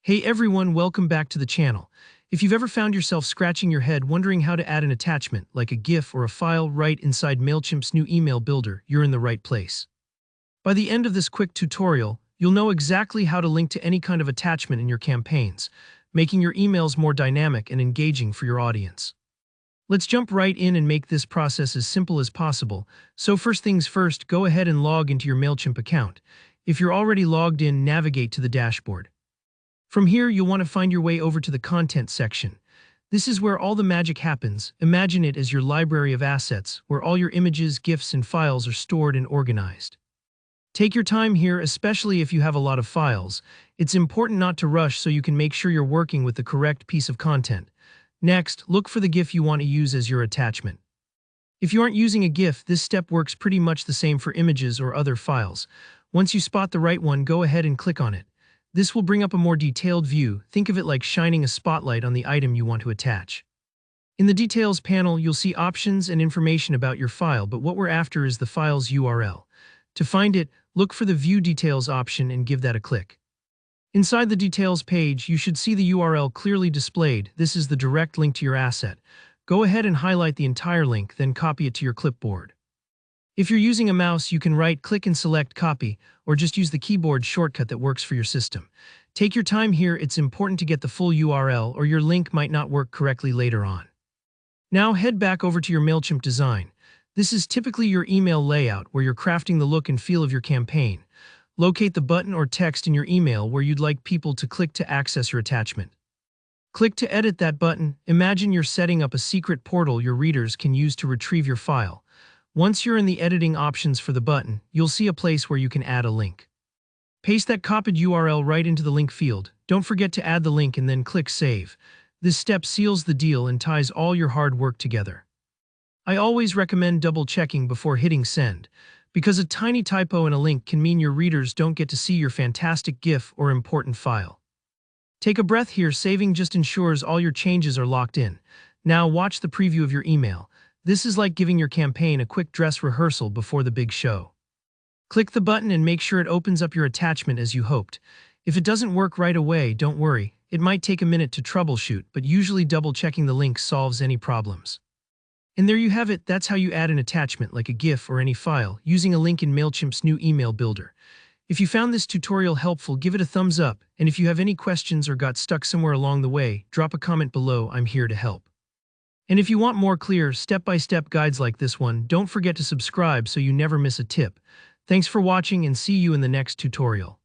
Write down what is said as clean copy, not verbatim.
Hey everyone, welcome back to the channel. If you've ever found yourself scratching your head wondering how to add an attachment, like a GIF or a file right inside Mailchimp's new email builder, you're in the right place. By the end of this quick tutorial, you'll know exactly how to link to any kind of attachment in your campaigns, making your emails more dynamic and engaging for your audience. Let's jump right in and make this process as simple as possible. So first things first, go ahead and log into your Mailchimp account. If you're already logged in, navigate to the dashboard. From here, you'll want to find your way over to the Content section. This is where all the magic happens. Imagine it as your library of assets, where all your images, GIFs, and files are stored and organized. Take your time here, especially if you have a lot of files. It's important not to rush so you can make sure you're working with the correct piece of content. Next, look for the GIF you want to use as your attachment. If you aren't using a GIF, this step works pretty much the same for images or other files. Once you spot the right one, go ahead and click on it. This will bring up a more detailed view. Think of it like shining a spotlight on the item you want to attach. In the Details panel, you'll see options and information about your file, but what we're after is the file's URL. To find it, look for the View Details option and give that a click. Inside the Details page, you should see the URL clearly displayed. This is the direct link to your asset. Go ahead and highlight the entire link, then copy it to your clipboard. If you're using a mouse, you can right-click and select Copy, or just use the keyboard shortcut that works for your system. Take your time here, it's important to get the full URL, or your link might not work correctly later on. Now head back over to your Mailchimp design. This is typically your email layout, where you're crafting the look and feel of your campaign. Locate the button or text in your email where you'd like people to click to access your attachment. Click to edit that button. Imagine you're setting up a secret portal your readers can use to retrieve your file. Once you're in the editing options for the button, you'll see a place where you can add a link. Paste that copied URL right into the link field. Don't forget to add the link and then click Save. This step seals the deal and ties all your hard work together. I always recommend double-checking before hitting send, because a tiny typo in a link can mean your readers don't get to see your fantastic GIF or important file. Take a breath here, saving just ensures all your changes are locked in. Now watch the preview of your email. This is like giving your campaign a quick dress rehearsal before the big show. Click the button and make sure it opens up your attachment as you hoped. If it doesn't work right away, don't worry. It might take a minute to troubleshoot, but usually double-checking the link solves any problems. And there you have it. That's how you add an attachment like a GIF or any file using a link in Mailchimp's new email builder. If you found this tutorial helpful, give it a thumbs up, and if you have any questions or got stuck somewhere along the way, drop a comment below. I'm here to help. And if you want more clear, step-by-step guides like this one, don't forget to subscribe so you never miss a tip. Thanks for watching and see you in the next tutorial.